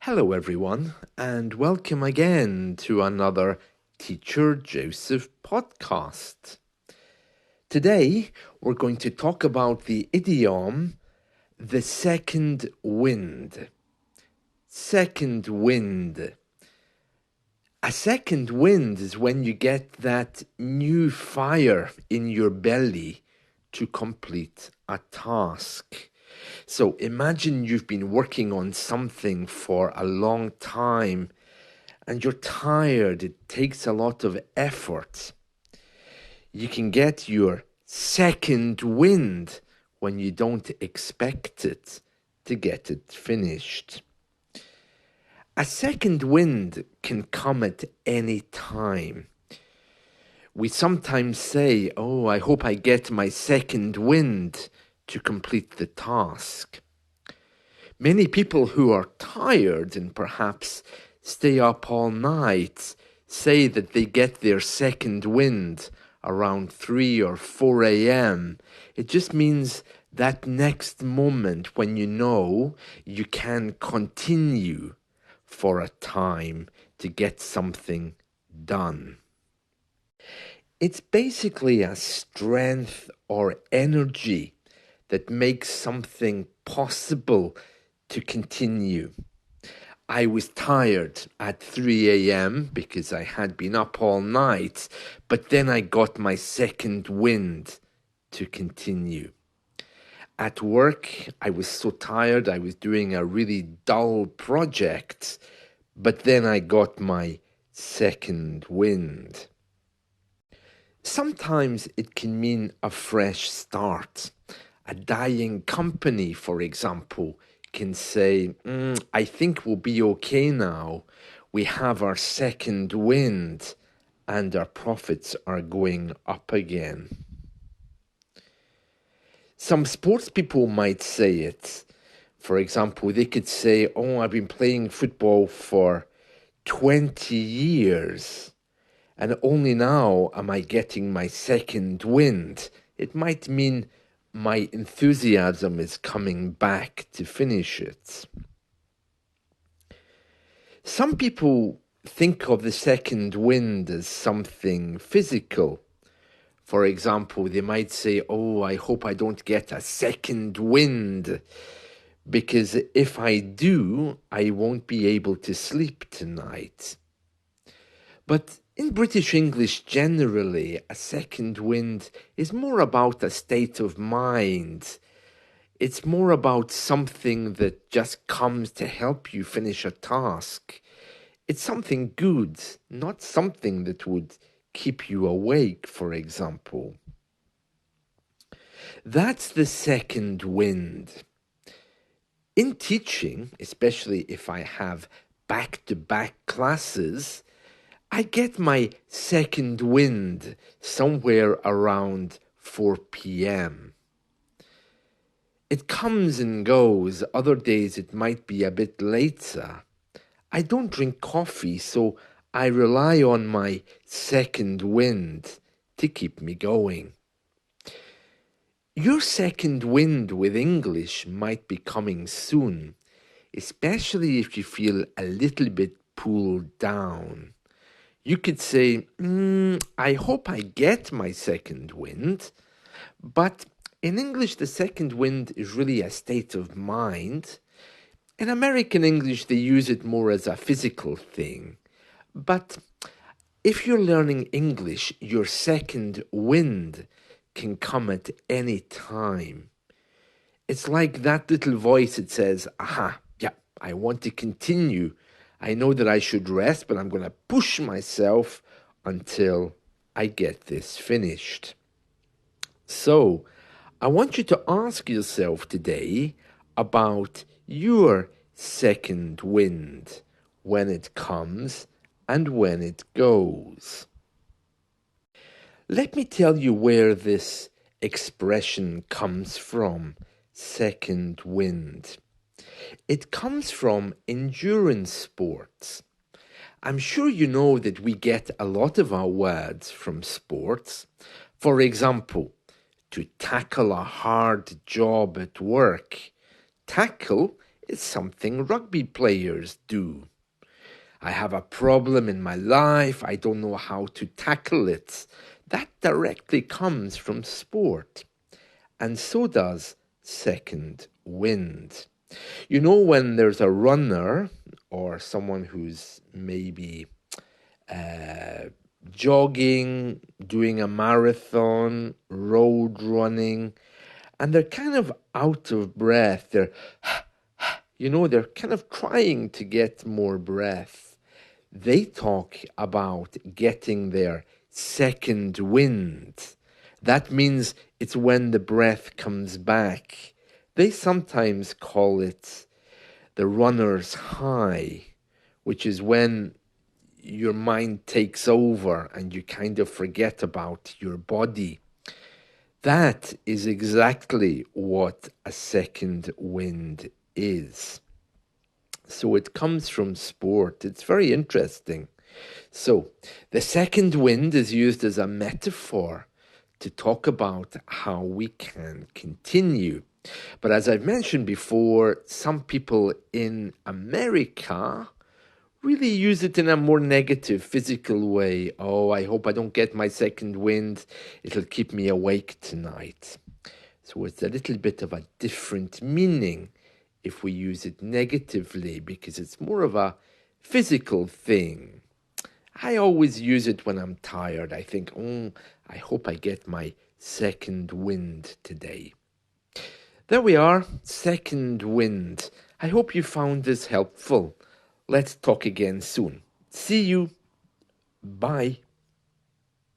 Hello, everyone, and welcome again to another Teacher Joseph podcast. Today, we're going to talk about the idiom, the second wind. Second wind. A second wind is when you get that new fire in your belly to complete a task. So imagine you've been working on something for a long time and you're tired. It takes a lot of effort. You can get your second wind when you don't expect it to get it finished. A second wind can come at any time. We sometimes say, I hope I get my second wind to complete the task. Many people who are tired and perhaps stay up all night say that they get their second wind around 3 or 4 a.m. It just means that next moment when you know you can continue for a time to get something done. It's basically a strength or energy that makes something possible to continue. I was tired at 3 a.m. because I had been up all night, but then I got my second wind to continue. At work, I was so tired, I was doing a really dull project, but then I got my second wind. Sometimes it can mean a fresh start. A dying company, for example, can say, I think we'll be okay now. We have our second wind and our profits are going up again. Some sports people might say it. For example, they could say, I've been playing football for 20 years and only now am I getting my second wind. It might mean my enthusiasm is coming back to finish it. Some people think of the second wind as something physical. For example, they might say, I hope I don't get a second wind, because if I do, I won't be able to sleep tonight. But in British English generally, a second wind is more about a state of mind. It's more about something that just comes to help you finish a task. It's something good, not something that would keep you awake, for example. That's the second wind. In teaching, especially if I have back-to-back classes, I get my second wind somewhere around 4 p.m. It comes and goes. Other days it might be a bit later. I don't drink coffee, so I rely on my second wind to keep me going. Your second wind with English might be coming soon, especially if you feel a little bit pulled down. You could say, I hope I get my second wind, but in English, the second wind is really a state of mind. In American English, they use it more as a physical thing. But if you're learning English, your second wind can come at any time. It's like that little voice that says, I want to continue. I know that I should rest, but I'm going to push myself until I get this finished. So, I want you to ask yourself today about your second wind, when it comes and when it goes. Let me tell you where this expression comes from, second wind. It comes from endurance sports. I'm sure you know that we get a lot of our words from sports. For example, to tackle a hard job at work. Tackle It's something rugby players do. I have a problem in my life, I don't know how to tackle it. That directly comes from sport. And so does second wind. You know, when there's a runner or someone who's maybe jogging, doing a marathon, road running, and they're kind of out of breath. They're kind of trying to get more breath. They talk about getting their second wind. That means it's when the breath comes back. They sometimes call it the runner's high, which is when your mind takes over and you kind of forget about your body. That is exactly what a second wind is. So it comes from sport. It's very interesting. So the second wind is used as a metaphor to talk about how we can continue. But as I've mentioned before, some people in America really use it in a more negative, physical way. Oh, I hope I don't get my second wind. It'll keep me awake tonight. So it's a little bit of a different meaning if we use it negatively, because it's more of a physical thing. I always use it when I'm tired. I think, I hope I get my second wind today. There we are, second wind. I hope you found this helpful. Let's talk again soon. See you. Bye.